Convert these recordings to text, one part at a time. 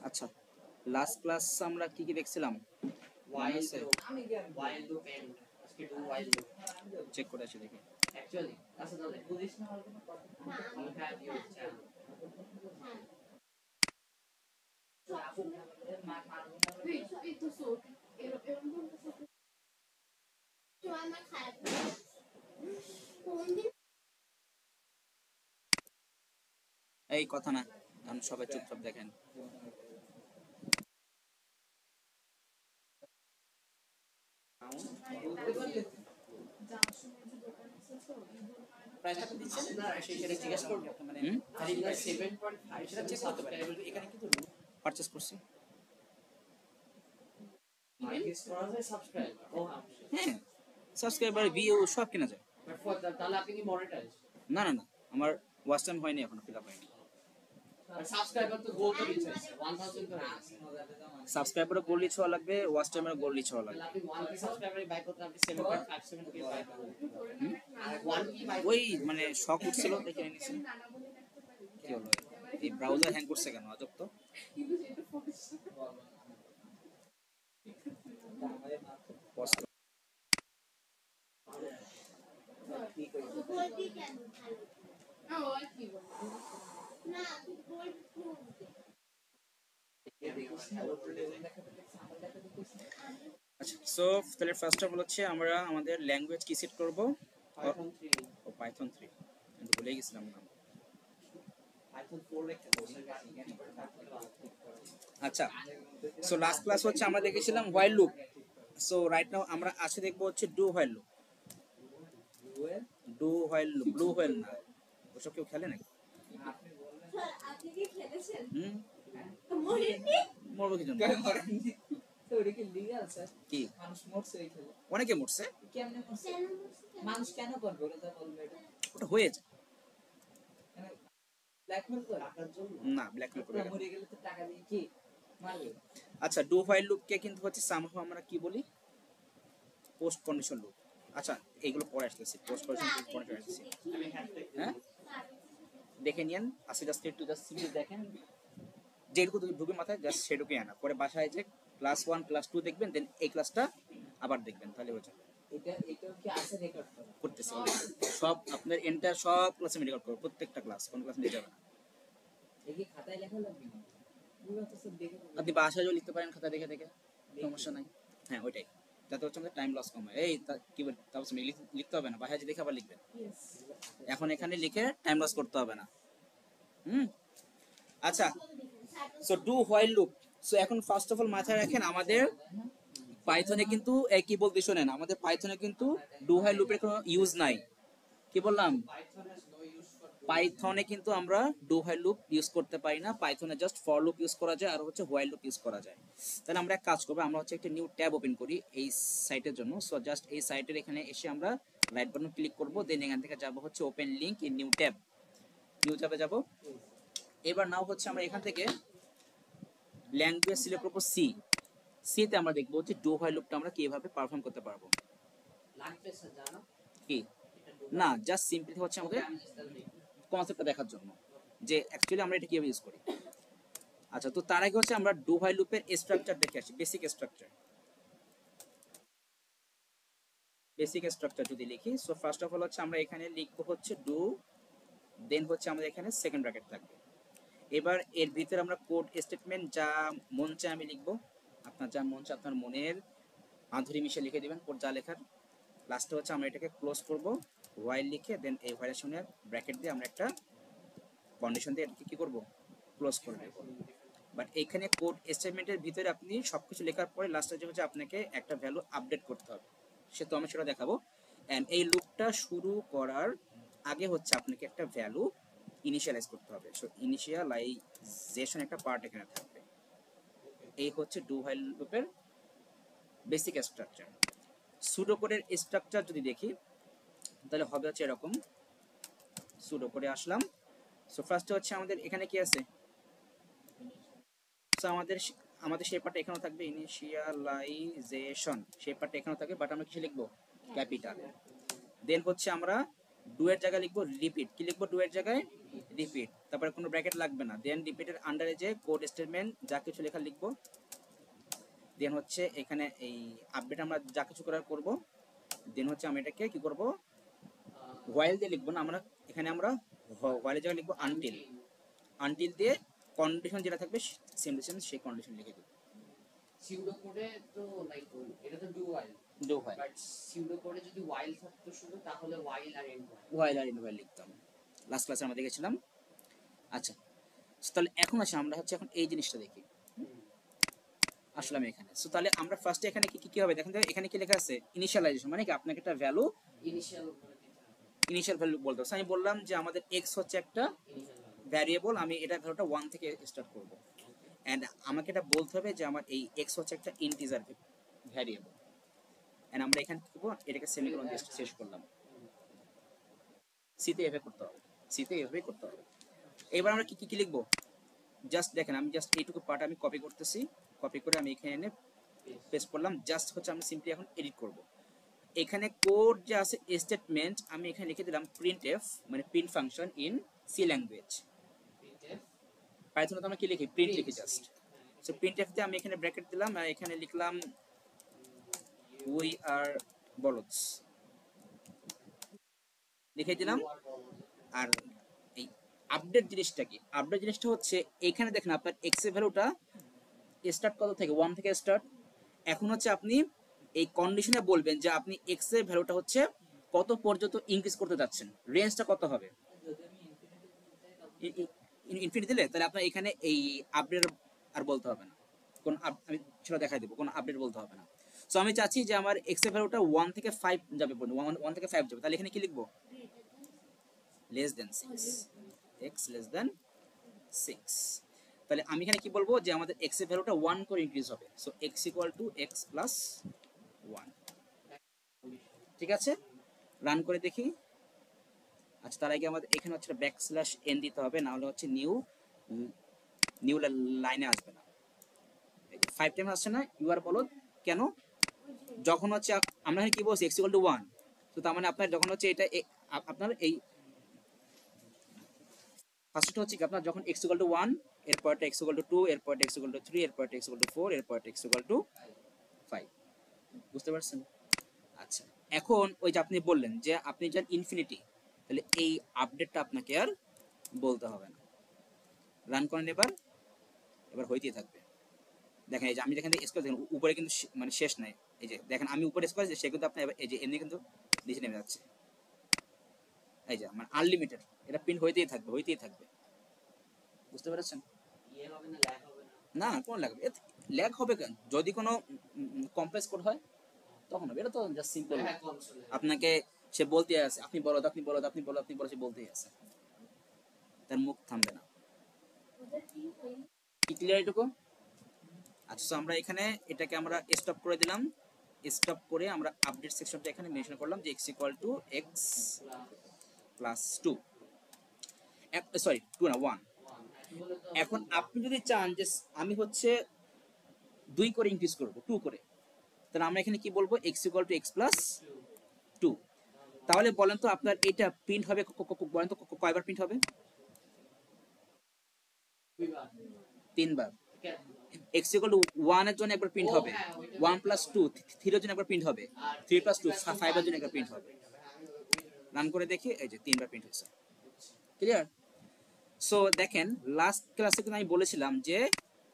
আচ্ছা, last class আমরা কি কি দেখছিলাম মনে আছে? while loop and আজকে do while loop চেক করে আসি দেখি। actually আচ্ছা তাহলে পুলিশ না হলে কোনো কথা you have your channel এই কথা না, কারণ সবাই চুপচাপ দেখেন। প্রাইসটা দিচ্ছেন না, সেটা জিজ্ঞেস করব মানে খালি 7.5 সেটা চেক করতে পারেন। এখানে কিন্তু পারচেজ করছি। মার্কেট করা যায় সাবস্ক্রাইবার ও হ্যাঁ, সাবস্ক্রাইবার ভিউ সব কেনা যায়। বাট ফর তাহলে আপনি কি মনিটাইজ না না না, আমার ওয়াচ টাইম হয়নি, এখনো ফিল আপ হয়নি। আর সাবস্ক্রাইবার তো গোল তো রিচ আছে 1000 করে আছে সাবস্ক্রাইবারও গোল রিচ হওয়া লাগবে, ওয়াচ টাইমেরও গোল রিচ হওয়া লাগবে। আপনি 1k সাবস্ক্রাইবারই বাই করতে আপনি 7.57k বাই করবেন আর 1k বাই ওই মানে শক উঠছিল দেখে নিয়েছি। কি হলো, এই ব্রাউজার হ্যাং করছে কেন আজব তো। Pause করো। আচ্ছা, সো তাহলে ফার্স্ট অফ অল হচ্ছে আমরা আমাদের ল্যাঙ্গুয়েজ কি সেট করব? Python 3 ও পাইথন 3, আমি তো ভুলে গেছিলাম নাম। Python 4 রেখে আচ্ছা, সো লাস্ট ক্লাস হচ্ছে আমরা দেখেছিলাম while loop. So right now আমরা আজকে দেখবো হচ্ছে do while loop. Do while loop, blue while না, ওসব কেউ খেলে নাকি? আপনি কি খেলেছেন? মরবো কি জন্য? তো ওটা কি লিগ্যাল স্যার? কি মানুষ মরছে এই খেলে? অনেকে মরছে, কেমনে মরছে? মানুষ কেন করবে ওরা যা বলবে এটা? ওটা হয়ে যায় ব্ল্যাকমেল করে? টাকার জন্য না, ব্ল্যাকমেল করে ওরা কেন? মরে গেলে তো টাকা দিয়ে কি মারবে? আচ্ছা, ডু হোয়াইল লুপকে কিন্তু হচ্ছে সামহাউ আমরা কি বলি? Post condition loop. আচ্ছা, এইগুলো পরে আসতেছি, পোস্ট কন্ডিশন পরে আসতেছি। হ্যাঁ, দেখে নিয়েন আজকে জাস্ট একটু জাস্ট সিরিজ দেখেন, যেটুকু ঢুকে মাথায় জাস্ট সেটুকুই আনা, পরে বাসায় যে ক্লাস 1 ক্লাস 2 দেখবেন, দেন এই ক্লাসটা আবার দেখবেন, তাহলে হয়ে যাবে। এটাও কি আছে রেকর্ড করা? করতেছি সব, আপনার এন্টার সব ক্লাসে আমি রেকর্ড করব, প্রত্যেকটা ক্লাস, কোন ক্লাস নিয়ে যাবে না। এই কি খাতায় লেখা লাগবে না? পুরো তো সব দেখে আপনি বাসায় লিখতে পারেন খাতা দেখে দেখে, সমস্যা নাই। হ্যাঁ, ওইটাই, যাতে হচ্ছে আমাদের টাইম লস কম হয়। এই কি বল, তারপর লিখতে হবে না, বাসায় যে দেখে আবার লিখবেন। এখন এখানে লিখে টাইম লস করতে হবে না। আচ্ছা, so do while loop. So এখন ফার্স্ট অফ অল মাথায় রাখেন, আমাদের পাইথনে কিন্তু কি বলতে শোনেন, আমাদের পাইথনে কিন্তু ডু হোয়াইল লুপের কোনো ইউজ নাই। কি বললাম? পাইথনে কিন্তু আমরা ডু হোয়াইল লুপ ইউজ করতে পারি না। পাইথনে জাস্ট ফর লুপ ইউজ করা যায় আর হচ্ছে হোয়াইল লুপ ইউজ করা যায়। তাহলে আমরা এক কাজ করবো, আমরা হচ্ছে একটা নিউ ট্যাব ওপেন করি এই সাইটের জন্য। সো জাস্ট এই সাইটের এখানে এসে আমরা রাইট বাটন ক্লিক করবো, দেন এখান থেকে যাবো হচ্ছে open link in new tab, new ট্যাবে যাবো। এবার নাও হচ্ছে আমরা এখান থেকে ল্যাঙ্গুয়েজ সিলেক্ট করবো সি। সিতে আমরা দেখবো হচ্ছে ডু হোয়াইল লুপটা আমরা কিভাবে পারফর্ম করতে পারবো। লাগবে স্যার জানো কি না, জাস্ট সিম্পলি হচ্ছে আমাদের কনসেপ্টটা দেখার জন্য যে অ্যাকচুয়ালি আমরা এটা কিভাবে ইউজ করি। আচ্ছা, তো তার আগে হচ্ছে আমরা ডু হোয়াইল লুপের স্ট্রাকচার দেখে আসি, বেসিক স্ট্রাকচার। বেসিক স্ট্রাকচার যদি লিখি, সো ফার্স্ট অফ অল হচ্ছে আমরা এখানে লিখবো হচ্ছে ডু, দেন হচ্ছে আমাদের এখানে সেকেন্ড ব্র্যাকেট থাকবে। এবার এর ভিতরে আমরা কোড স্টেটমেন্ট যা মন চায় আমি লিখবো, আপনার যা মন চায় আপনার মনের মাধুরী মিশে লিখে দিবেন কোড যা লেখার। লাস্টে হচ্ছে আমরা এটাকে ক্লোজ করব হোয়াইল লিখে, দেন এই হোয়াইলের সামনে ব্র্যাকেট দিয়ে আমরা একটা কন্ডিশন দিয়ে এটাকে কি করব, ক্লোজ করে দেব। বাট এখানে কোড স্টেটমেন্টের ভিতরে আপনি সবকিছু লেখার পরে লাস্টে যে হচ্ছে আপনাকে একটা ভ্যালু আপডেট করতে হবে, সে তো আমি সেটা দেখাবো। অ্যান্ড এই লুপটা শুরু করার আগে হচ্ছে আপনাকে একটা ভ্যালু ইনিশিয়ালাইজ করতে হবে। সো ইনিশিয়ালাইজেশন একটা পার্ট এখানে থাকবে। এই হচ্ছে ডু হোয়াইল লুপের বেসিক স্ট্রাকচার। সুডো কোডের স্ট্রাকচার যদি দেখি তাহলে হবে হচ্ছে এরকম। সুডো কোডে আসলাম। সো ফার্স্টে হচ্ছে আমাদের এখানে কি আছে, সো আমাদের সেই পার্টটা এখানেও থাকবে, ইনিশিয়ালাইজেশন সেই পার্টটা এখানেও থাকবে, বাট আমরা কিছু লিখবো ক্যাপিটাল। দেন হচ্ছে আমরা ডু এর জায়গায় লিখবো রিপিট। কি লিখবো ডু এর জায়গায়? রিপিট, তারপরে কোনো ব্র্যাকেট লাগবে না, দেন রিপিটের আন্ডারে যে কোড স্টেটমেন্ট যা কিছু লেখা লিখবো, দেন হচ্ছে এখানে এই আপডেট আমরা যা কিছু করার করব, দেন হচ্ছে আমি এটাকে কি করব, হোয়াইল দিয়ে লিখবো না আমরা, এখানে আমরা হোয়াইলের জায়গায় লিখবো আনটিল, আনটিল দিয়ে কন্ডিশন যেটা থাকবে সেম টু সেম সেই কন্ডিশন লিখে দেবো। সিউডো কোডে তো লাইক এটা তো do while, do while, but pseudo কোডে যদি হোয়াইল থাকতো শুধু তাহলে হোয়াইল আর এন্ড হোয়াইল। হোয়াইল আর ইন হোয়াইল লিখতাম, লাস্ট ক্লাসে আমরা দেখেছিলাম। আচ্ছা, তাহলে এখন আছে আমরা হচ্ছে এখন এই জিনিসটা দেখি, আসলে আমি এখানে সো তাহলে আমরা ফার্স্টে এখানে কি কি হবে দেখেন তো, এখানে কি লেখা আছে ইনিশিয়ালাইজেশন, মানে কি আপনাকে একটা ভ্যালু, ইনিশিয়াল করে দিতে হবে, ইনিশিয়াল ভ্যালু বলতে হবে। আমি বললাম যে আমাদের x হচ্ছে একটা ইনিশিয়াল ভ্যালু। ভ্যারিয়েবল, আমি এটা ভ্যালুটা 1 থেকে স্টার্ট করব, এন্ড আমাকে এটা বলতে হবে যে আমার এই x হচ্ছে একটা ইন্টিজার ভ্যারিয়েবল, এন্ড আমরা এখানে কি করব, এটাকে সেমিকোলন দিয়ে শেষ করলাম। সি তে এভাবে করতে হবে, সি তে এভাবে করতে হবে। এবার আমরা কি কি লিখবো, জাস্ট দেখেন আমি জাস্ট এইটুকু পার্ট আমি কপি করতেছি, কপি করে আমি এখানে এনে পেস্ট করলাম, জাস্ট হচ্ছে আমি সিম্পলি এখন এডিট করব। এখানে কোড যে আছে স্টেটমেন্ট, আমি এখানে লিখে দিলাম printf, মানে print function in C language. Printf পাইথনে তো আমরা কি লিখি, প্রিন্ট লিখি জাস্ট। সো printf দিয়ে আমি এখানে ব্র্যাকেট দিলাম, আর এখানে লিখলাম উই আর বলদস, লিখে দিলাম। আর এই আপডেট জিনিসটা কি, আপডেট জিনিসটা হচ্ছে এখানে দেখেন আপনার x এর ভ্যালুটা স্টার্ট কত থেকে, 1 থেকে স্টার্ট। এখন হচ্ছে আপনি এই কন্ডিশনে বলবেন যে আপনি x এর ভ্যালুটা হচ্ছে কত পর্যন্ত ইনক্রিজ করতে যাচ্ছেন, রেঞ্জটা কত হবে। ইনফিনিটি দিলে তাহলে আপনার এখানে এই আপডেট আর বলতে হবে না, কোন আমি সেটা দেখাই দেবো, কোন আপডেট বলতে হবে না। সো আমি চাচ্ছি যে আমার x এর ভ্যালুটা 1 থেকে 5 যাবে, 1 থেকে 5 যাবে, তাহলে এখানে কি লিখবো, less than 6, x less than 6। তাহলে আমি এখানে কি বলবো যে আমাদের x এর ভ্যালুটা 1 করে ইনক্রিজ হবে, so x equal to x plus 1। ঠিক আছে, রান করে দেখি। আচ্ছা, তার আগে আমাদের এখানে হচ্ছে ব্যাকস্ল্যাশ n দিতে হবে, না হলে হচ্ছে নিউ লাইনে আসবে না। 5 টাইম আসছে না, ইউ আর বলো কেন, যখন হচ্ছে আমরা এখানে কি বলছি x ইকুয়াল টু 1, তো তার মানে আপনার যখন হচ্ছে এটা আপনার এই ফার্স্টটা হচ্ছে কি, আপনার যখন x ইকুয়াল টু 1, এরপরটা x ইকুয়াল টু 2, এরপরটা x ইকুয়াল টু 3, এরপরটা x ইকুয়াল টু 4, এরপরটা x ইকুয়াল টু 5, বুঝতে পারছেন। আচ্ছা, এখন ওই যে আপনি বললেন যে আপনি যান ইনফিনিটি, তাহলে এই আপডেটটা আপনাকে আর বলতে হবে না। রান করেন এবার, এবার হইতেই থাকবে। দেখেন এই যে আমি যেখানে স্কোয়ার দেখেন উপরে কিন্তু মানে শেষ নাই, এই যে দেখেন আমি উপরে স্কোয়ার, সে কিন্তু আপনার এই যে এমনি কিন্তু নিচে নেমে যাচ্ছে, এই যে মানে আনলিমিটেড, এটা প্রিন্ট হইতেই থাকবে, হইতেই থাকবে, বুঝতে পেরেছেন। ইয়ে হবে না, ল্যাগ হবে না। না কোন ল্যাগ, ল্যাগ হবে কেন, যদি কোনো কমপ্লেক্স কোড হয় তখন হবে, এটা তো জাস্ট সিম্পল। হ্যাঁ, কনসোলে আপনাকে সে বলতে আছে আপনি বলো, আপনি বলো, আপনি বলো, আপনি বলো, সে বলতেই আছে, তার মুখ থামবে না। কি ক্লিয়ার এটুকু? আচ্ছা, তো আমরা এখানে এটাকে আমরা স্টপ করে দিলাম, স্টপ করে আমরা আপডেট সেকশনটা এখানে মেনশন করলাম যে x equal to x plus 2, sorry 2 না 1। এখন আপনি যদি চান যে আমি হচ্ছে 2 করে ইনক্রিজ করব, 2 করে, তাহলে আমরা এখানে কি বলবো, x equal to x plus 2। তাহলে বলেন তো আপনার এটা প্রিন্ট হবে, বলেন তো কয়বার প্রিন্ট হবে, 3 বার। x ইকুয়াল টু 1 এর জন্য একবার প্রিন্ট হবে, 1 প্লাস 2 3 এর জন্য একবার প্রিন্ট হবে, 3 প্লাস 2 5 এর জন্য একবার প্রিন্ট হবে। রান করে দেখি, এই যে 3 বার প্রিন্ট হয়েছে, ক্লিয়ার। সো দেখেন লাস্ট ক্লাসে কিন্তু আমি বলেছিলাম যে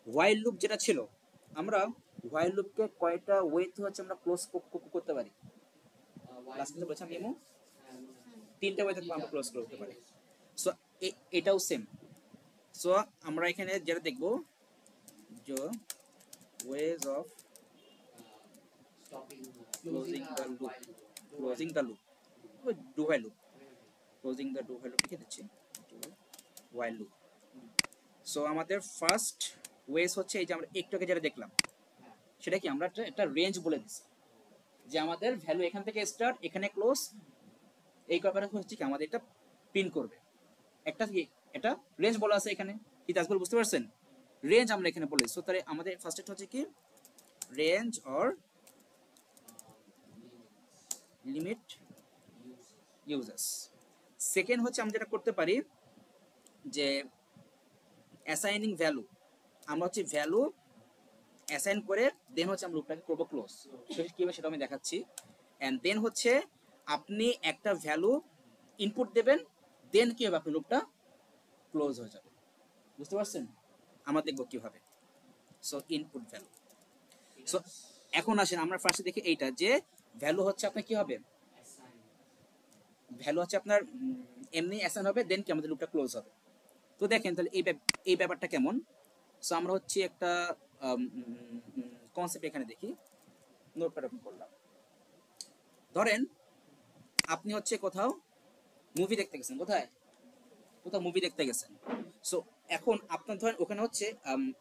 হোয়াইল লুপ যেটা ছিল, আমরা হোয়াইল লুপকে কয়টা ওয়েতে হচ্ছে আমরা ক্লোজ করতে পারি, লাস্ট ক্লাসে বলেছিলাম এমন 3টা ওয়েতে আমরা ক্লোজ করতে পারি। সো এটাও সেম। সো আমরা এখানে যেটা দেখব যে ways of closing the loop, closing the loop, do while loop, closing the do while loop লিখে দিচ্ছি, while loop। সো আমাদের ফার্স্ট ওয়েজ হচ্ছে এই যে আমরা একটু আগে যেটা দেখলাম, সেটা কি আমরা একটা রেঞ্জ বলে দিচ্ছি যে আমাদের ভ্যালু এখান থেকে স্টার্ট, এখানে ক্লোজ, এই ব্যাপারে হচ্ছে কি আমাদের এটা প্রিন্ট করবে, একটা কি এটা রেঞ্জ বলা আছে এখানে, কি তাজবল বুঝতে পারছেন, রেঞ্জ আমরা এখানে বলে। সো তাহলে আমাদের ফার্স্ট হচ্ছে কি range or limit users. Second হচ্ছে আমরা যেটা করতে পারি যে অ্যাসাইনিং ভ্যালু, আমরা হচ্ছে ভ্যালু অ্যাসাইন করে দেন হচ্ছে আমরা লুপটাকে করবো ক্লোজ। কীভাবে সেটা আমি দেখাচ্ছি। অ্যান্ড দেন হচ্ছে আপনি একটা ভ্যালু ইনপুট দেবেন, দেন কি হবে আপনার লুপটা ক্লোজ হয়ে যাবে। বুঝতে পারছেন? আমরা দেখবো কিভাবে। So input value. সো এখন আসেন আমরা ফার্স্টে দেখি এইটা যে ভ্যালু হচ্ছে আপনার কি হবে, ভ্যালু হচ্ছে আপনার এমনি অ্যাসাইন হবে, দেন কি আমাদের লুপটা ক্লোজ হবে। তো দেখেন তাহলে এই ব্যাপারটা কেমন। সো আমরা হচ্ছে একটা কনসেপ্ট এখানে দেখি, নোটপ্যাড ওপেন করলাম। ধরেন আপনি হচ্ছে কোথাও মুভি দেখতে গেছেন, কোথাও মুভি দেখতে গেছেন। সো এখন আপনার ধরেন ওখানে হচ্ছে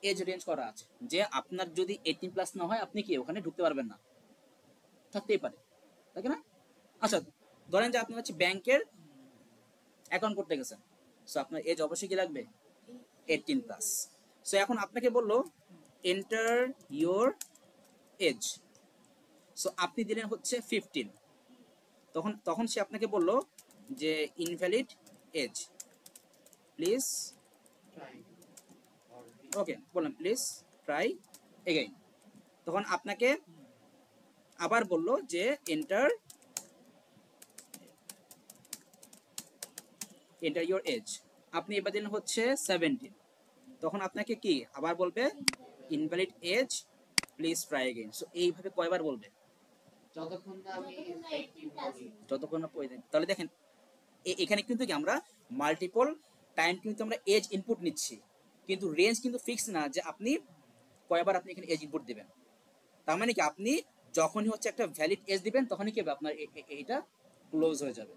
এজ রেঞ্জ করা আছে যে আপনার যদি 18+ না হয় আপনি কি ওখানে ঢুকতে পারবেন না, থাকতেই পারে, তাই না? আচ্ছা ধরেন যে আপনি হচ্ছে ব্যাংকের অ্যাকাউন্ট করতে গেছেন, সো আপনার এজ অবশ্যই কি লাগবে 18+। সো এখন আপনাকে বললো এন্টার ইয়োর এজ, সো আপনি দিলেন হচ্ছে 15, তখন সে আপনাকে বললো যে ইনভ্যালিড এজ, প্লিজ ওকে বললাম প্লিজ ট্রাই এগেইন। তখন আপনাকে আবার বললো যে এন্টার ইয়োর এজ, আপনি এবার দিলেন হচ্ছে 17, তখন আপনাকে কি আবার বলবে invalid age please try again. So এইভাবে কয়বার বলবে? যতক্ষণ না আমি 18 বলি। যতক্ষণ না পড়ে। তাহলে দেখেন এখানে কিন্তু কি আমরা মাল্টিপল টাইম কিন্তু আমরা এজ ইনপুট নিচ্ছি, কিন্তু রেঞ্জ কিন্তু ফিক্স না যে আপনি কয়বার আপনি এখানে এজ ইনপুট দিবেন। তার মানে কি আপনি যখনই হচ্ছে একটা ভ্যালিড এজ দিবেন তখনই কি হবে আপনার এটা ক্লোজ হয়ে যাবে।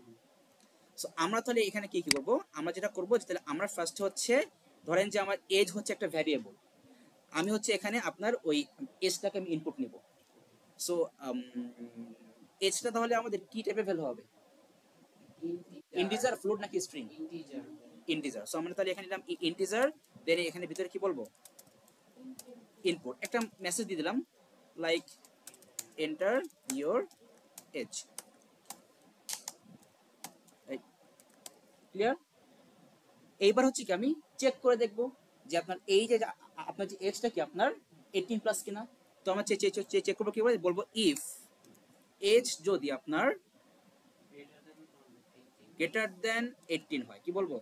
সো আমরা তাহলে এখানে কি করব, আমরা যেটা করব তাহলে আমরা ফার্স্ট হচ্ছে ধরেন যে আমার এজ হচ্ছে একটা ভ্যারিয়েবল, আমি হচ্ছে এখানে আপনার ওই এজটাকে আমি ইনপুট নিব। সো এজটা তাহলে আমাদের কি টাইপের ভ্যালু হবে, ইন্টিজার, ফ্লোট নাকি স্ট্রিং? ইন্টিজার। ইন্টিজার। সো আমরা তাহলে এখানে দিলাম ইন্টিজার, দেন এখানে ভিতরে কি বলবো ইনপুট, একটা মেসেজ দিয়ে দিলাম like enter your age. Clear? এইবার হচ্ছে কি আমি চেক করে দেখব যে আপনার এই যে আপনার যে এজটা কি আপনার 18+ কিনা। তো আমরা চেক করবো কি বলবো ইফ এজ যদি আপনার গ্রেটার দেন 18 হয়, কি বলবো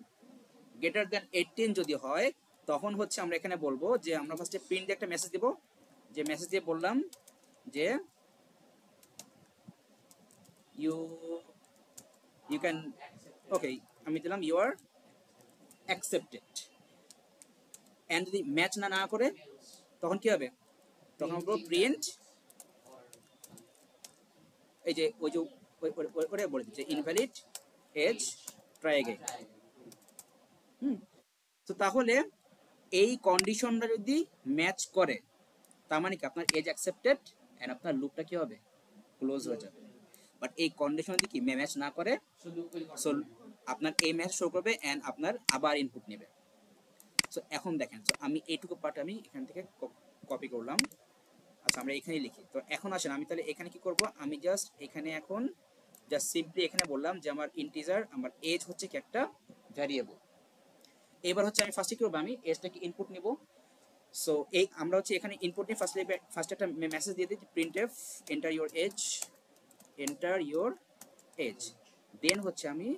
গ্রেটার দেন 18 যদি হয়, তখন হচ্ছে আমরা এখানে বলবো যে আমরা ফার্স্টে প্রিন্ট দিয়ে একটা মেসেজ দেব, যে মেসেজ দিয়ে বললাম যে ইউ ক্যান ওকে, আমি দিলাম ইউ আর অ্যাকসেপ্টেড। এন্ড যদি ম্যাচ না করে তখন কি হবে, তখন বলবো প্রিন্ট এই যে ওই যে ওরে বলে দিচ্ছে ইনভ্যালিড এজ ট্রাই এগেইন। তো তাহলে এই কন্ডিশনটা যদি ম্যাচ করে তার মানে কি আপনার এজ অ্যাকসেপ্টেড এন্ড আপনার লুপটা কি হবে ক্লোজ হয়ে যাবে। বাট এই কন্ডিশন যদি কি ম্যাচ না করে, সো আপনার এই ম্যাচ শো করবে এন্ড আপনার আবার ইনপুট নেবে। সো এখন দেখেন, সো আমি এইটুকু পার্ট আমি এখান থেকে কপি করলাম। আচ্ছা আমরা এখানেই লিখি। তো এখন আসেন আমি তাহলে এখানে কি করব, আমি জাস্ট এখানে এখন জাস্ট সিম্পলি এখানে বললাম যে আমার ইন্টিজার, আমার এজ হচ্ছে কি একটা ভ্যারিয়েবল। এবার হচ্ছে আমি ফার্স্টে কি করব, আমি এজটাকে ইনপুট নিব। সো এই আমরা হচ্ছে এখানে ইনপুট নিয়ে ফার্স্ট একটা মেসেজ দিয়ে দিই printf enter your age, enter your age. Then হচ্ছে আমি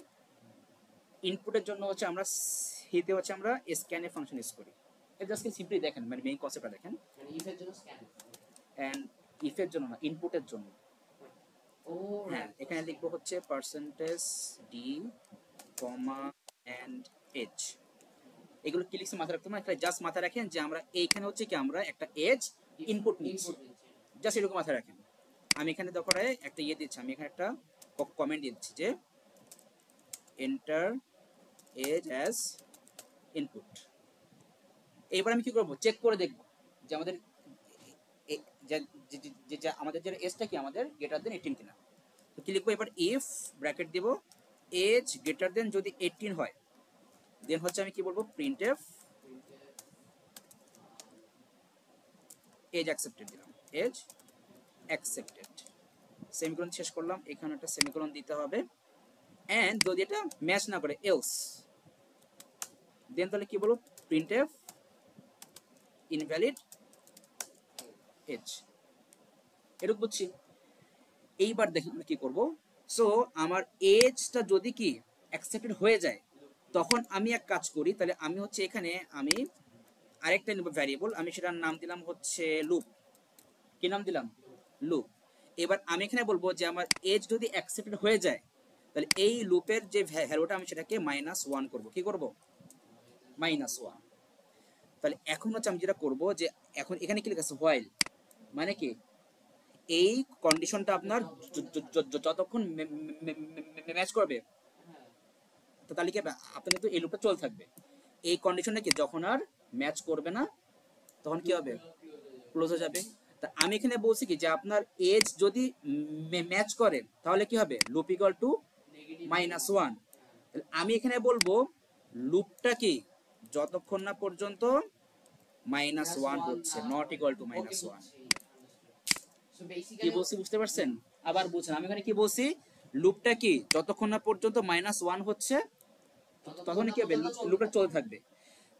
ইনপুটের জন্য হচ্ছে আমরা হিতে হচ্ছে আমরা স্ক্যান এর ফাংশন ইউজ করি। এটা জাস্ট সিম্পলি দেখেন, মানে মেইন কনসেপ্টটা দেখেন। মানে ইফের জন্য স্ক্যান, এন্ড ইফের জন্য না, ইনপুটের জন্য। ও হ্যাঁ এখানে লিখবো হচ্ছে %d, এন্ড এজ। এগুলো কি লিখছি মাথায় রাখতে হবে, একটা জাস্ট মাথায় রাখেন যে আমরা এইখানে হচ্ছে কি আমরা একটা এজ ইনপুট নিচ্ছি, জাস্ট এরকম মাথায় রাখেন। আমি এখানে দরকারে একটা ইয়ে দিচ্ছি, আমি এখানে একটা কমেন্ট দিয়ে দিচ্ছি যে এন্টার এজ অ্যাজ ইনপুট। এবার আমি কি করব, চেক করে দেখব যে আমাদের যে আমাদের যে এজটা কি আমাদের গ্রেটার দেন 18 কিনা। তো কি লিখবো এবার, ইফ ব্র্যাকেট দেব এজ গ্রেটার দেন যদি 18 হয়, দেন হচ্ছে আমি কি বলবো printf এজ অ্যাকসেপ্টেড দিলাম, এজ অ্যাকসেপ্টেড, সেমিকোলন শেষ করলাম, এখানে একটা সেমিকোলন দিতে হবে। এন্ড যদি এটা ম্যাচ না করে এলস, দেন তাহলে কি বলবো প্রিন্টএফ ইনভ্যালিড এজ, এটুকু বুঝছি। এইবার দেখি কি করব। সো আমার এজটা যদি কি অ্যাকসেপ্টেড হয়ে যায় তখন আমি এক কাজ করি, তাহলে আমি হচ্ছে এখানে আমি আরেকটা নেব ভ্যারিয়েবল, আমি সেটার নাম দিলাম হচ্ছে লুপ। কি নাম দিলাম? লুপ। এবার আমি এখানে বলবো যে আমার এজ যদি অ্যাকসেপ্টেড হয়ে যায় তাহলে এই লুপের যে ভ্যালুটা আমি সেটাকে -1 করব। কি করব? -1। তাহলে এখন হচ্ছে আমি যেটা করব যে এখন এখানে কি লেখা আছে হোয়াইল, মানে কি এই কন্ডিশনটা আপনার যতক্ষণ ম্যাচ করবে তো তাহলে কি আপনার কিন্তু এই লুপটা চলতে থাকবে। এই কন্ডিশনটা কি যখন আর ম্যাচ করবে না তখন কি হবে? ক্লোজ হয়ে যাবে। তা আমি এখানে বলছি কি যে আপনার এজ যদি ম্যাচ করে তাহলে কি হবে? Loop equal to -1। আমি এখানে বলবো লুপটা কি যতক্ষণ না পর্যন্ত -1 হচ্ছে, নট ইকুয়াল টু -1। সো কি বেসিক্যালি বলছি বুঝতে পারছেন? আবার বুঝছেন আমি এখানে কি বলছি? লুপটা কি যতক্ষণ না পর্যন্ত -1 হচ্ছে তখন কি হবে? লুপটা চলতে থাকবে।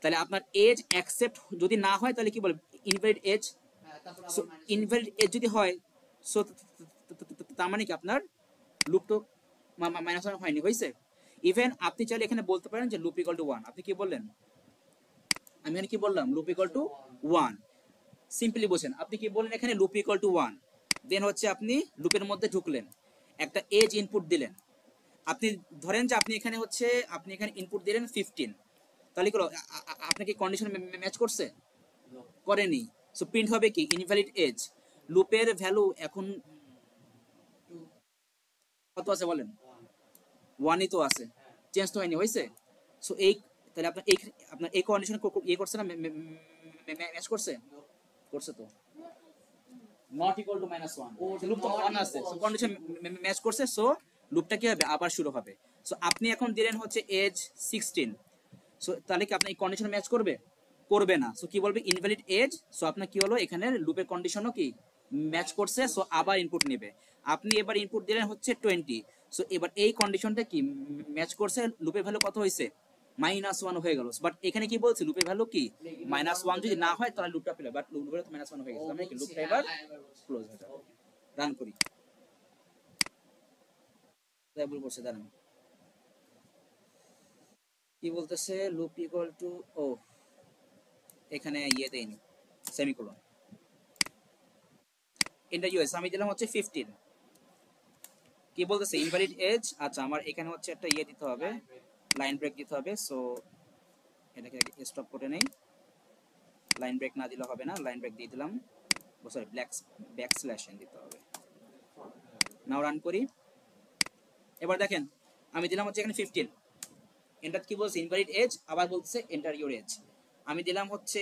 তাহলে আপনার এজ অ্যাকসেপ্ট যদি না হয় তাহলে কি বলবে? Invalid age. তারপর সো আবার ইনভ্যালিড এজ যদি হয় সো তার মানে কি আপনার লুপ তো -1 হয়নি, হয়েছে। ইভেন আপনি চাইলে এখানে বলতে পারেন যে লুপ ইকুয়াল টু 1। আপনি কি বললেন? আমি এখানে কি বললাম? Loop equal to 1। সিম্পলি বোঝেন, আপনি কি বললেন এখানে লুপ ইকুয়াল টু 1, দেন হচ্ছে আপনি লুপের মধ্যে ঢুকলেন, একটা এজ ইনপুট দিলেন। আপনি ধরেন যে আপনি এখানে ইনপুট দিলেন 15, তাহলে কি হলো? আপনাকে কন্ডিশন ম্যাচ করছে? করেনি। সো প্রিন্ট হবে কি? Invalid age. লুপের ভ্যালু এখন কত আছে বলেন? 1ই তো আছে, চেঞ্জ তো হয়নি, হয়েছে। সো এই তাহলে আপনার এই কন্ডিশন ইয়ে করছে না, ম্যাচ করছে? করছে তো। নট ইকুয়াল টু -1, লুপ তো 1 আছে, সো কন্ডিশন ম্যাচ করছে, সো লুপটা কি হবে? আবার শুরু হবে। সো আপনি এখন দিলেন হচ্ছে এজ 16, সো তাহলে কি আপনার এই কন্ডিশন ম্যাচ করবে? করবে না। সো কি বলবে? Invalid age. সো আপনার কি হলো? এখানে লুপের কন্ডিশনও কি ম্যাচ করছে, সো আবার ইনপুট নেবে। আপনি এবার ইনপুট দিলেন হচ্ছে 20, সো এবার এই কন্ডিশনটা কি ম্যাচ করছে, লুপের ভ্যালু কত হয়েছে? -1 হয়ে গেল। বাট এখানে কি বলছে? লুপের ভ্যালু কি -1 যদি না হয় তাহলে লুপটা ফেলে, বাট লুপের ভ্যালু -1 হয়ে গেছে, মানে কি লুপটা এবার ক্লোজ হয়ে যাবে। রান করি, ভুল করছে দাঁড়ান। কি বলতেছে? লুপ ইকুয়াল টু, ও এখানে ইয়ে দেয়নি, সেমিকোলন। এন্টার ইউএস আমি দিলাম হচ্ছে 15। কি বলতেছে? Invalid age. আচ্ছা আমার এখানে হচ্ছে একটা ইয়ে দিতে হবে, লাইন ব্রেক দিতে হবে। সো এটাকে স্টপ করে নেই, লাইন ব্রেক না দিলে হবে না, লাইন ব্রেক দিয়ে দিলাম, সরি ব্যাকস্ল্যাশ এন দিতে হবে। নাও রান করি। এবার দেখেন আমি দিলাম হচ্ছে এখানে 15, এন্টার কি বলছে? Invalid age. আবার বলছে এন্টার ইউর এজ। আমি দিলাম হচ্ছে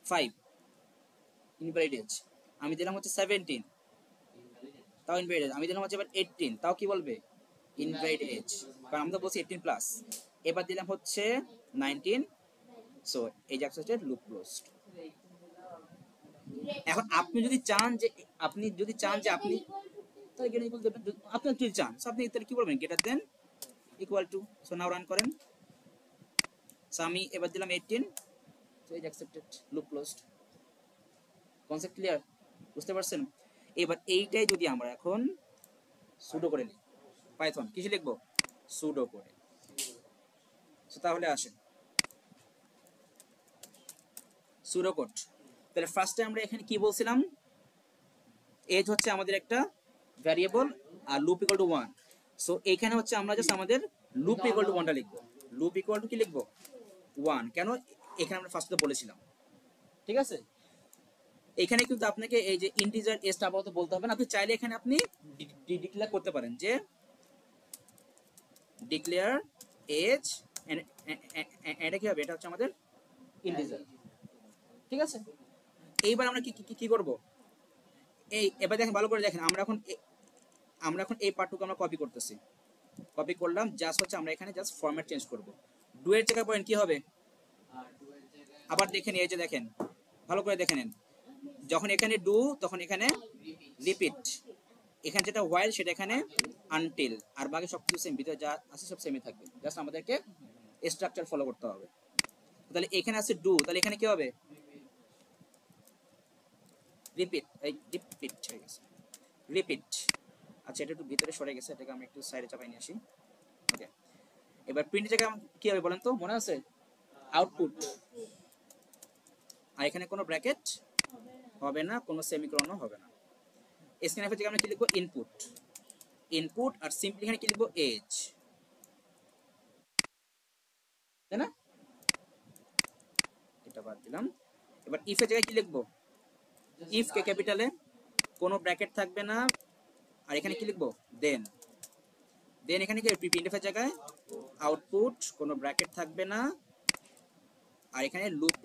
5, ইনভ্যালিড এজ। আমি দিলাম হচ্ছে 17, তাও ইনভ্যালিড এজ। আমি দিলাম হচ্ছে এবার 18, তাও কি বলবে? ইনভ্যালিড এজ, কারণ আমরা বলছি 18 প্লাস। এবার দিলাম হচ্ছে 19, সো এই যে অ্যাকসেপ্টেড, লুপ ক্লোজড। এখন আপনি যদি চান যে আপনি তাহলে গেট ইকুয়াল দেবেন, আপনি যদি চান সো আপনি তাহলে কি বলবেন? Greater than equal to. So now run করেন। সো আমি এবার দিলাম 18, সো এই যে accepted, loop closed. Concept clear? বুঝতে পারছেন? এবার এইটাই যদি আমরা এখন সুডো করে নিই, পাইথন কিসে লিখবো? সুডো করে। সো তাহলে আসেন সুডো কোড। তাহলে ফার্স্টে আমরা এখানে কি বলছিলাম? এজ হচ্ছে আমাদের একটা ভ্যারিয়েবল আর লুপ ইকুয়াল টু 1। সো এইখানে হচ্ছে আমরা জাস্ট আমাদের লুপ ইকুয়াল টু 1টা লিখবো। লুপ ইকুয়াল টু কি লিখবো? 1। কেন? এখানে আমরা ফার্স্টে বলেছিলাম, ঠিক আছে। এখানে কিন্তু আপনাকে এই যে ইন্টিজার এজটা আপাতত বলতে হবে না, আপনি চাইলে এখানে আপনি ডিক্লেয়ার করতে পারেন যে ডিক্লেয়ার এজ, এটা কি হবে? এটা হচ্ছে আমাদের ইন্টিজার, ঠিক আছে। এইবার আমরা কি করব? এবার দেখেন, ভালো করে দেখেন, আমরা এখন এই পার্টটুকু আমরা কপি করতেছি, কপি করলাম, জাস্ট হচ্ছে আমরা এখানে জাস্ট ফরম্যাট চেঞ্জ করব। ডু এর জায়গায় পয়েন্ট কি হবে? আবার দেখেন, এই যে দেখেন, ভালো করে দেখে নেন, যখন এখানে ডু তখন এখানে রিপিট, এখানে যেটা হোয়াইল সেটা এখানে আনটিল, আর বাকি সবকিছু সেম, ভিতরে যা আছে সব সেমই থাকবে, জাস্ট আমাদেরকে স্ট্রাকচার ফলো করতে হবে। তাহলে এখানে আছে ডু, তাহলে এখানে কি হবে? রিপিট, এই রিপিট হয়ে গেছে, রিপিট। আচ্ছা এটা একটু ভিতরে সরে গেছে, এটাকে আমি একটু সাইডে চাপাই নিয়ে আসি। ওকে, এবার প্রিন্টের জায়গায় কি হবে বলেন তো, মনে আছে? আউটপুট। আর এখানে কোনো ব্র্যাকেট হবে না, কোনো সেমিকোলনও হবে না। স্ক্যানফের জায়গায় আমরা কি লিখবো? ইনপুট। ইনপুট আর সিম্পলি এখানে কি লিখবো? এজ, তাই না? এটা বাদ দিলাম। এবার ইফের জায়গায় কি লিখবো? ইফ কে ক্যাপিটালে, কোনো ব্র্যাকেট থাকবে না। আর এখানে কি লিখবো? দেন। দেন এখানে কি প্রিন্টএফের জায়গায় আউটপুট, কোনো ব্র্যাকেট থাকবে না। আর এখানে লুপ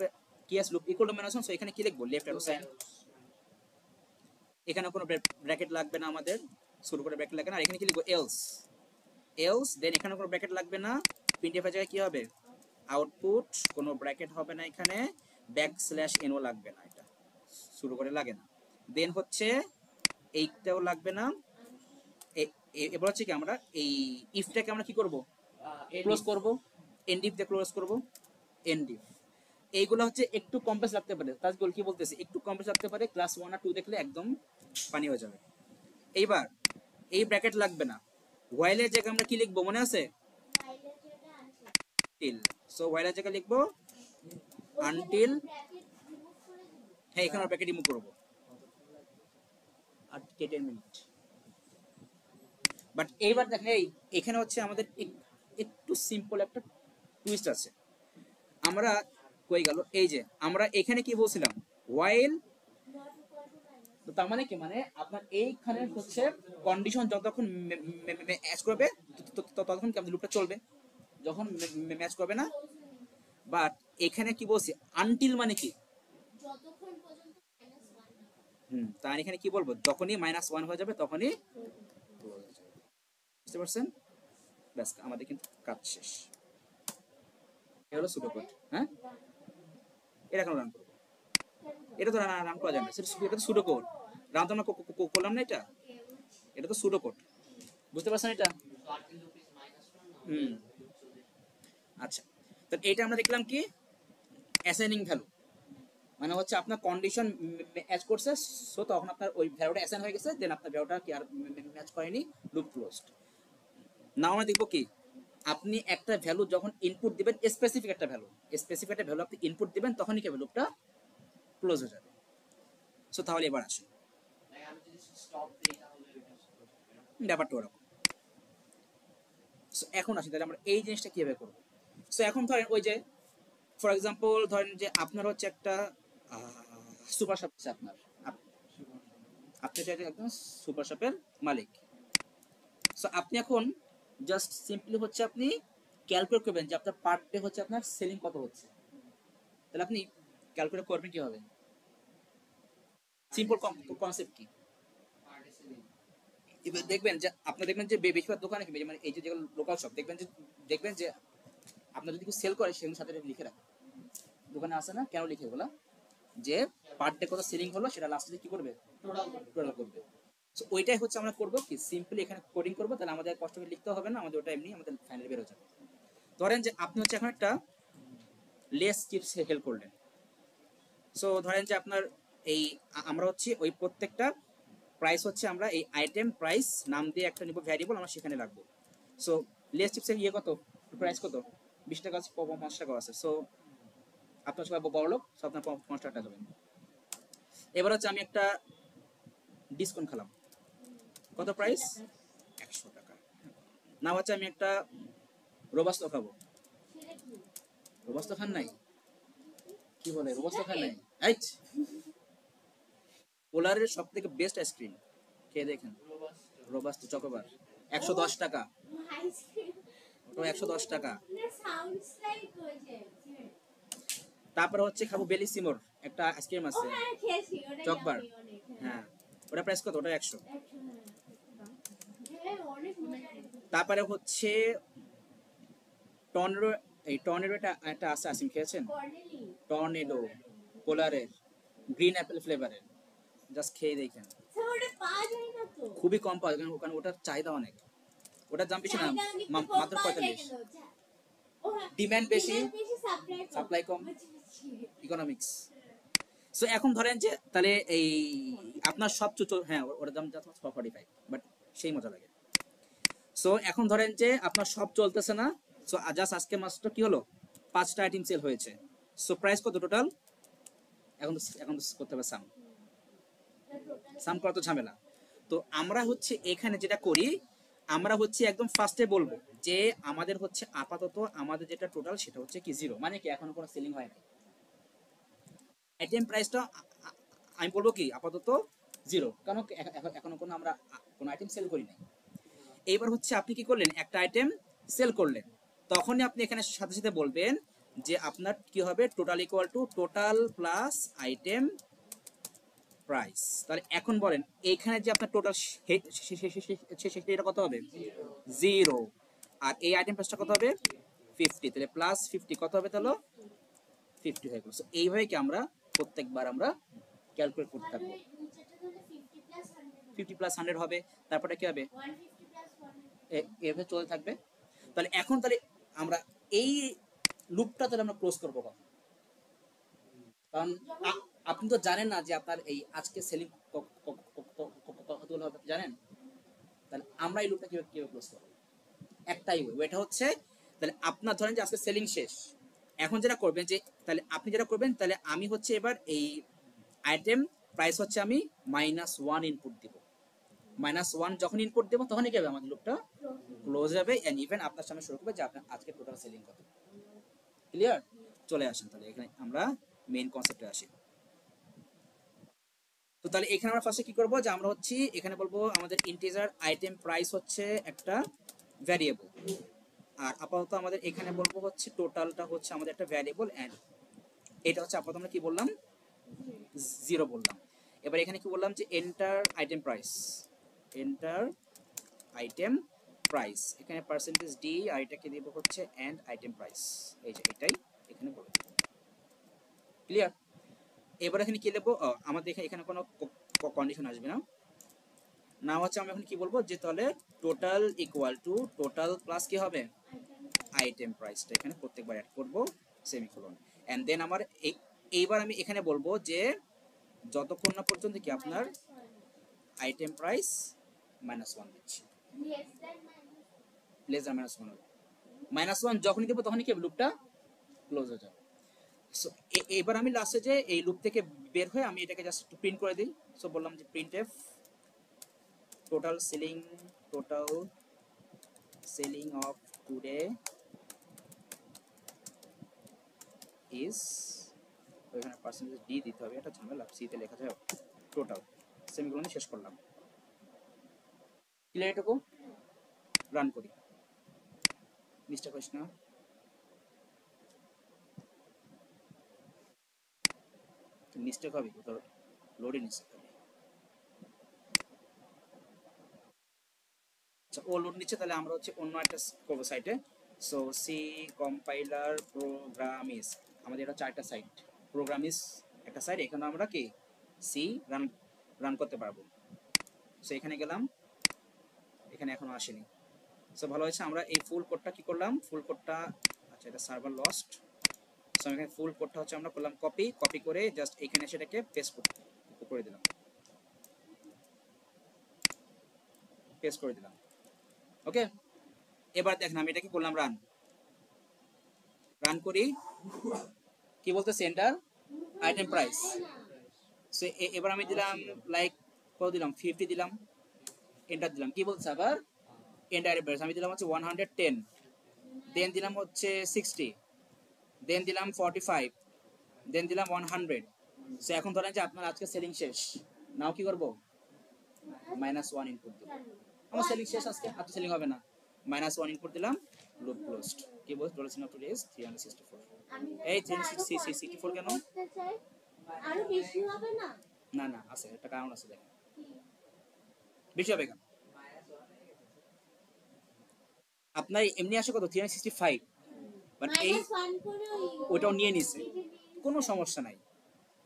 কি আছে? Loop equal to minus 1, so এখানে কি লিখবো? Left arrow sign. এখানে কোনো ব্র্যাকেট লাগবে না আমাদের, শুরু করে ব্র্যাকেট লাগবে না। আর এখানে কি লিখবো? এলস। এলস দেন এখানে কোনো ব্র্যাকেট লাগবে না। প্রিন্টএফের জায়গায় কি হবে? আউটপুট, কোনো ব্র্যাকেট হবে না এখানে, ব্যাকস্ল্যাশ এনও লাগবে না, এটা শুরু করে লাগে না। দেন হচ্ছে এইটাও লাগবে না। এবার হচ্ছে কি আমরা এই ইফটাকে আমরা কি করব? ক্লোজ করব, এন্ডিফ দিয়ে ক্লোজ করব, এন্ডিফ। এইগুলো হচ্ছে একটু কমপ্লেক্স লাগতে পারে, তাজগুল কি বলতেছে, একটু কমপ্লেক্স লাগতে পারে, ক্লাস 1 আর 2 দেখলে একদম পানি হয়ে যাবে। এইবার এই ব্র্যাকেট লাগবে না। হোয়াইলের জায়গায় আমরা কি লিখবো মনে আছে? টিল। সো হোয়াইলের জায়গায় লিখবো আনটিল। হ্যাঁ, এখানে ব্র্যাকেট রিমুভ করব আর 10 মিনিট। বাট এইবার দেখেন এখানে হচ্ছে আমাদের একটু সিম্পল একটা টুইস্ট আছে। আমরা কই গেল, এই যে আমরা এখানে কি বলছিলাম? হোয়াইল। তো তার মানে কি, মানে আপনার এইখানে হচ্ছে কন্ডিশন যতক্ষণ ম্যাচ করবে ততক্ষণ কি আমাদের লুপটা চলবে, যখন ম্যাচ করবে না। বাট এখানে কি বলছি? আনটিল মানে কি? যতক্ষণ পর্যন্ত তার এখানে কি বলবো? যখনই -1 হয়ে যাবে তখনই close হয়ে যাবে। বুঝতে পারছেন? ব্যাস, আমাদের কিন্তু কাজ শেষ। এটা হলো সুডো কোড। হ্যাঁ, এটা কেন রান করবো? এটা তো রান করা যায় না, এটা তো সুডো কোড। রান তো আমরা করলাম না, এটা তো সুডো কোড। বুঝতে পারছেন এটা? আচ্ছা, তো এটা আমরা দেখলাম কি অ্যাসাইনিং ভ্যালু, মানে হচ্ছে আপনার কন্ডিশন ম্যাচ করছে, সো তখন আপনার ওই ভ্যালুটা অ্যাসাইন হয়ে গেছে, দেন আপনার ভ্যালুটা কি আর ম্যাচ করেনি, লুপ ক্লোজড। নাও আমরা দেখবো কি, আপনি একটা ভ্যালু যখন ইনপুট দিবেন, স্পেসিফিক একটা ভ্যালু আপনি ইনপুট দিবেন, তখনই কি লুপটা ক্লোজ হয়ে যাবে। সো তাহলে এবার আসুন, ব্যাপারটা ওরকম। সো এখন আসি তাহলে আমরা এই জিনিসটা কিভাবে করবো। সো এখন ধরেন ওই যে ফর এক্সাম্পল ধরেন যে আপনার হচ্ছে একটা সুপার শপ আছে, আপনি একদম সুপার শপের মালিক। সো আপনি এখন জাস্ট সিম্পলি হচ্ছে আপনি ক্যালকুলেট করবেন যে আপনার পার ডে হচ্ছে আপনার সেলিং কত হচ্ছে। তাহলে আপনি ক্যালকুলেট করবেন কিভাবে? সিম্পল কনসেপ্ট কি, এবার দেখবেন যে আপনার দেখবেন যে বেশিরভাগ দোকানে কি, মানে এই যে যেগুলো লোকাল শপ, দেখবেন যে আপনার যদি কেউ সেল করে সেগুলোর সাথে লিখে রাখে, দোকানে আসে না কেন লিখে বলা, যে পার ডে কত সেলিং হলো সেটা লাস্টে কি করবে? টোটাল করবে। সো ওইটাই হচ্ছে আমরা করবো কি, সিম্পলি এখানে কোডিং করবো, তাহলে আমাদের কষ্ট করে লিখতে হবে না, আমাদের ওটা এমনি আমাদের ফাইনালি বের হয়ে যাবে। ধরেন যে আপনি হচ্ছে এখন একটা লেস চিপস হেল করলেন। সো ধরেন যে আপনার এই আমরা হচ্ছে ওই প্রত্যেকটা প্রাইস হচ্ছে আমরা এই আইটেম প্রাইস নাম দিয়ে একটা নিব ভ্যারিয়েবল, আমরা সেখানে রাখবো। সো লেস চিপসের কত প্রাইস, কত? 20 টাকা আছে, 50 টাকা আছে। সো আপনার সবাই বড় লোক, সো আপনার 50 টাকা দেবেন। এবার হচ্ছে আমি একটা ডিসকাউন্ট খেলাম, কত প্রাইস? 100 টাকা। না হচ্ছে আমি একটা রোবাস্তো খাবো, রোবাস্তো খান নাই? কি বলে রোবাস্তো খান নাই? রাইট, পোলারের সব থেকে বেস্ট আইসক্রিম, খেয়ে দেখেন, রোবাস্তো চকোবার, 110 টাকা। ওটা 110 টাকা। তারপরে হচ্ছে খাবো বেলিসিমোর একটা আইসক্রিম আছে, চকবার। হ্যাঁ, ওটা প্রাইস কত? ওটা 100। তারপরে হচ্ছে টর্নেডো, এই টর্নেডোটা একটা আছে, আইসক্রিম খেয়েছেন? টর্নেডো পোলারের গ্রিন অ্যাপেল ফ্লেভারের, জাস্ট খেয়ে দেখেন, খুবই কম পাওয়া যায়, কারণ ওটার চাহিদা অনেক, ওটার দাম বেশি না, মাত্র 45। ডিমান্ড বেশি, সাপ্লাই কম, ইকোনমিক্স। সো এখন ধরেন যে তাহলে এই আপনার সব হ্যাঁ ওর দাম যা 45, বাট সেই মজা লাগে। সো এখন ধরেন যে আপনার সব চলতেছে না, সো জাস্ট আজকে মাত্র কি হলো 5টা আইটেম সেল হয়েছে, সো প্রাইস কত টোটাল? এখন করতে হবে সাম করা তো ঝামেলা। তো আমরা হচ্ছে এখানে যেটা করি, আমরা হচ্ছে একদম ফার্স্টে বলবো যে আমাদের হচ্ছে আপাতত আমাদের যেটা টোটাল সেটা হচ্ছে কি 0, মানে কি এখনো কোনো সেলিং হয় না। আইটেম প্রাইসটা আমি বলবো কি আপাতত 0, কারণ এখনো কোনো আমরা কোনো আইটেম সেল করি নাই। এইবার হচ্ছে আপনি কি করলেন, একটা আইটেম সেল করলেন, তখনই আপনি এখানে সাথে সাথে বলবেন যে আপনার কি হবে, total equal to total plus item price. তাহলে এখন বলেন এইখানে যে আপনার টোটাল সেটা কত হবে? 0। আর এই আইটেম প্রাইসটা কত হবে? 50। তাহলে প্লাস 50 কত হবে? তাহলে 50 হয়ে গেল। সো এইভাবে কি আমরা প্রত্যেকবার আমরা ক্যালকুলেট করতে থাকবো। 50 প্লাস 100 হবে, তারপরে কি হবে? এভাবে চলতে থাকবে। তাহলে এখন তাহলে আমরা এই লুপটা তাহলে আমরা ক্লোজ করবো কখন? কারণ আপনি তো জানেন না যে আপনার এই আজকে সেলিং কতগুলো হবে জানেন। তাহলে আমরা এই লুপটা কিভাবে ক্লোজ করবো? একটাই ওয়েটা হচ্ছে, তাহলে আপনার ধরেন যে আজকে সেলিং শেষ, এখন যেটা করবেন যে তাহলে আপনি যেটা করবেন, তাহলে আমি হচ্ছে এবার এই আইটেম প্রাইস হচ্ছে আমি -1 ইনপুট দিব। -1 যখন ইনপুট দেবো তখনই কি হবে, আমাদের লুপটা ক্লোজ হবে, এন্ড ইভেন আপনার সামনে শুরু করবে যে আপনার আজকে টোটাল সেলিং কত। ক্লিয়ার? চলে আসেন তাহলে এখানে আমরা মেইন কনসেপ্টে আসি। তো তাহলে এখানে আমরা ফার্স্টে কি করব, যে আমরা হচ্ছে এখানে বলবো আমাদের ইন্টিজার আইটেম প্রাইস হচ্ছে একটা ভ্যারিয়েবল, আর আপাতত আমাদের এখানে বলবো হচ্ছে টোটালটা হচ্ছে আমাদের একটা ভ্যারিয়েবল, এন্ড এটা হচ্ছে আপাতত আমরা কি বললাম, 0 বললাম। এবার এখানে কি বললাম, যে enter item price, enter item price, এখানে পার্সেন্টেজ ডি, আর এটাকে দিব হচ্ছে এন্ড আইটেম প্রাইস, এই যে এটাই এখানে বলবো। ক্লিয়ার? এবার এখানে কি লিখবো, আমাদের এখানে কোনো কন্ডিশন আসবে না, না হচ্ছে আমরা এখন কি বলবো, যে তাহলে total equal to total plus কি হবে, আইটেম প্রাইসটা এখানে প্রত্যেকবার অ্যাড করব, সেমিকোলন। এন্ড দেন আমার এইবার আমি এখানে বলবো যে যতক্ষণ না পর্যন্ত কি আপনার আইটেম প্রাইস -1 দিচ্ছি, লেস দ্যান -1 হবে, -1 যখনই দেবো তখনই কি লুপটা ক্লোজ হয়ে যাবে। সো এবার আমি লাস্টে যে এই লুপ থেকে বের হয়ে আমি এটাকে জাস্ট একটু প্রিন্ট করে দিই। সো বললাম যে printf total selling of today is, ওইখানে পার্সেন্টেজ ডি দিতে হবে, এটা ঝামেলা, সিতে লেখা যায় টোটাল, সেমিকোলন শেষ করলাম। ক্লিয়ার? এটুকু রান করি, মিস্টার কৃষ্ণ মিস্টেক হবে, তোর লোডিং নিচ্ছে খালি। আচ্ছা ও লোড নিচ্ছে, তাহলে আমরা হচ্ছে অন্য একটা করবো সাইটে। সো সি কম্পাইলার প্রোগ্রামিস, আমাদের এটা 4টা সাইট, প্রোগ্রামিস একটা সাইট, এখানে আমরা কি সি রান করতে পারবো। সো এখানে গেলাম, এখানে এখনো আসেনি। সো ভালো হয়েছে, আমরা এই ফুল কোডটা কি করলাম, ফুল কোডটা, আচ্ছা এটা সার্ভার লস্ট, সো এখানে ফুল কোডটা হচ্ছে আমরা করলাম কপি করে জাস্ট এখানে সেটাকে পেস্ট করে দিলাম, পেস্ট করে দিলাম। ওকে, এবার দেখেন আমি এটা কি করলাম, রান করি, কি বলতে সেন্টার আইটেম প্রাইস। সো এবার আমি দিলাম লাইক কত দিলাম, 50 দিলাম, এন্টার দিলাম, কি বলছে আবার এন্ড আইটেম প্রাইস আমি দিলাম হচ্ছে 110, দেন দিলাম হচ্ছে 60, দেন দিলাম 45, দেন দিলাম 100। সো এখন ধরেন যে আপনার আজকে সেলিং শেষ, নাও কি করব, -1 ইনপুট দেব, আমার সেলিং শেষ আজকে, আর তো সেলিং হবে না, -1 ইনপুট দিলাম, লুপ ক্লোজড। কি বল, ডলার অফ টুডে ইজ 364। এই 364 কেন, আরো বেশি হবে না? না না আছে একটা কারণ আছে, দেখেন বেশি হবে কেন, আপনার এমনি আসে কত 365, বাট এই ওটাও নিয়ে নিছে, কোনো সমস্যা নাই।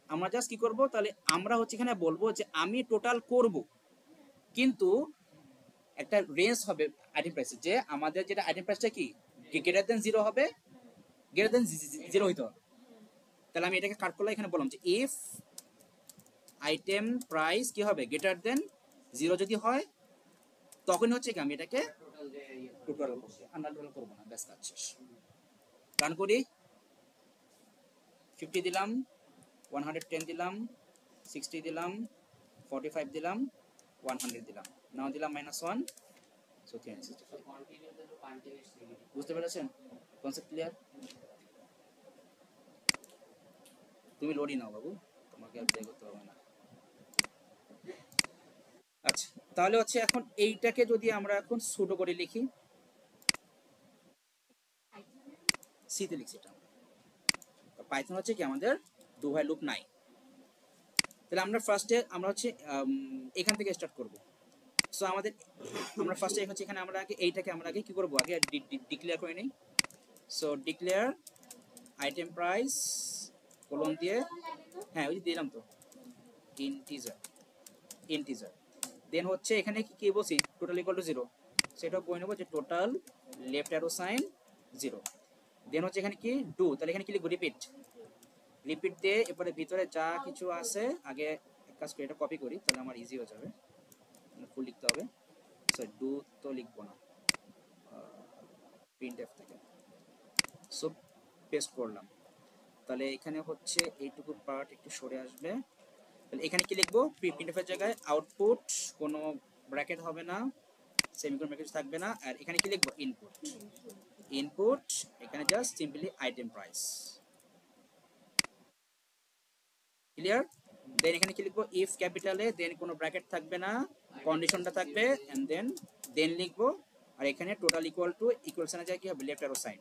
আমরা জাস্ট কি করব, তাহলে আমরা হচ্ছে এখানে বলবো যে আমি টোটাল করব, কিন্তু একটা রেঞ্জ হবে আইটেম প্রাইসে, যে আমাদের যেটা আইটেম প্রাইসটা কি গ্রেটার দেন 0 হবে, গ্রেটার দেন 0 হইতে হবে। তাহলে আমি এটাকে কাট করলে এখানে বললাম যে ইফ আইটেম প্রাইস কি হবে গ্রেটার দেন 0 যদি হয় তখন হচ্ছে কি আমি এটাকে টোটাল যে টোটাল আন্ডারটোটাল করব না, ব্যাস কাজ শেষ। রান করি, 50 দিলাম, 110 দিলাম, 60 দিলাম, 45 দিলাম, 100 দিলাম, নাও দিলাম -1, সো 365। কন্টিনিউ তো কন্টিনিউয়াস নেগেটিভ। বুঝতে পেরেছেন? Concept clear? তুমি লোডই নাও বাবু, তোমাকে আর প্লে করতে হবে না। আচ্ছা, তাহলে হচ্ছে এখন এইটাকে যদি আমরা এখন সুডো করে লিখি, সিতে লিখছি এটা আমরা। পাইথন হচ্ছে কি আমাদের ডু হোয়াইল লুপ নাই। তাহলে আমরা ফার্স্টে আমরা হচ্ছে এখান থেকে স্টার্ট করব। সো আমরা ফার্স্টে হচ্ছে এখানে আমরা আগে এইটাকে আমরা আগে কি করব, আগে ডিক্লেয়ার করে নেই। So declare item price colon দিয়ে, হ্যাঁ ওই যে দিলাম তো, ইন্টিজার দেন হচ্ছে এখানে কি বলছি, টোটাল ইকুয়াল টু 0, সেটা বলে নেবো যে টোটাল লেফট অ্যারো সাইন 0। দেন হচ্ছে এখানে কি ডু, তাহলে এখানে কি লিখবো রিপিট দিয়ে এরপরে ভিতরে যা কিছু আছে আগে এক কাজ করি, এটা কপি করি তাহলে আমার ইজি হয়ে যাবে, ফুল লিখতে হবে। সো ডু তো লিখবো না, প্রিন্টএফ থেকে, সো পেস্ট করলাম। তাহলে এখানে হচ্ছে এইটুকু পার্ট একটু সরে আসবে। তাহলে এখানে কি লিখবো, প্রিন্টএফের জায়গায় আউটপুট, কোনো ব্র্যাকেট হবে না, সেমিকোলন ব্র্যাকেট থাকবে না, আর এখানে কি লিখবো ইনপুট, এখানে just simply item price. Clear? Then এখানে কি লিখবো, ইফ ক্যাপিটালে, দেন কোনো ব্র্যাকেট থাকবে না, কন্ডিশনটা থাকবে, এন্ড দেন লিখবো, আর এখানে টোটাল ইকুয়াল টু ইকুয়ালশনের জায়গায় কি হবে লেফট অ্যারো সাইন,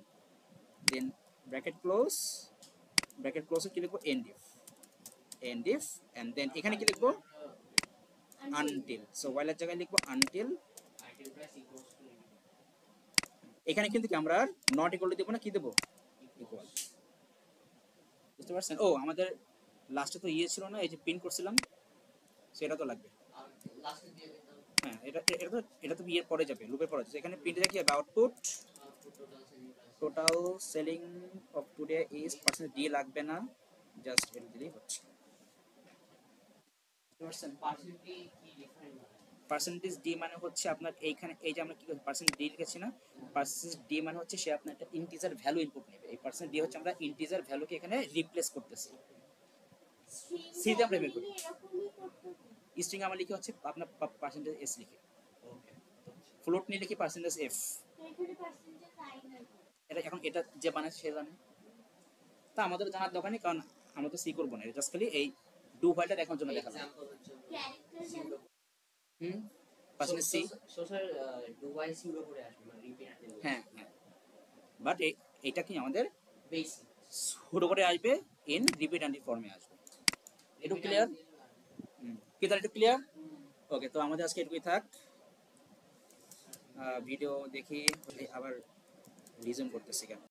দেন ব্র্যাকেট ক্লোজ কি লিখবো এন্ড ইফ, এন্ড দেন এখানে কি লিখবো আনটিল। সো while এর জায়গায় লিখবো until. Item price equals to negative. এখানে কিন্তু কি আমরা নট ইকুয়াল টু দেবো না, কি দেবো ইকুয়াল। বুঝতে পারছেন? ও আমাদের লাস্টে তো ছিল না, এই যে প্রিন্ট করছিলাম, সেটা তো লাগবে। আর লাস্টে দিয়ে দিতাম হ্যাঁ, এটা তো বিয়ের পরে যাবে, লুপের পরে যাবে। এখানে প্রিন্টে কি হবে output total selling total price. Selling of today is percent D লাগবে না, জাস্ট এটা দিলেই হচ্ছে। বুঝতে পারছেন? পার্সেন্টে কি ডিফারেন্ট হয়? পার্সেন্টেজ ডি মানে হচ্ছে আপনার এইখানে এই যে আমরা কি পার্সেন্ট ডি লিখেছি না, পার্সেন্টেজ ডি মানে হচ্ছে সে আপনার একটা ইন্টিজার ভ্যালু ইনপুট নেবে। এই পার্সেন্ট ডি হচ্ছে আমরা ইন্টিজার ভ্যালুকে এখানে রিপ্লেস করতেছি। সিতে আমরা বের করি। এরকমই করতে স্ট্রিং আমরা লিখে হচ্ছে আপনার পার্সেন্টেজ এস লিখে, ওকে। ফ্লোট নিয়ে লিখি পার্সেন্টেজ এফ। এখানে পার্সেন্টেজ আই না এটা এখন এটা যে বানাচ্ছে সে জানে, তা আমাদের জানার দরকার নেই, কারণ আমরা তো সি করবো না, জাস্ট খালি এই ডু হোয়াইলটা দেখানোর জন্য দেখালাম। এক্সাম্পল হচ্ছে ক্যারেক্টার পার্সেন্টেজ সি, সোশ্যাল ডুবাই সিউরো করে আসবে মানে রিপিট আনতে হবে। হ্যাঁ বাট এইটা কি আমাদের বেসিক শুরু করে আসবে ইন রিপিট অ্যান্ড ফর্মে আসবে। একটু ক্লিয়ার? কি তাহলে একটু ক্লিয়ার? ওকে, তো আমাদের আজকে এটুকুই থাক। ভিডিও দেখি আবার রিজন করতেছি কেন।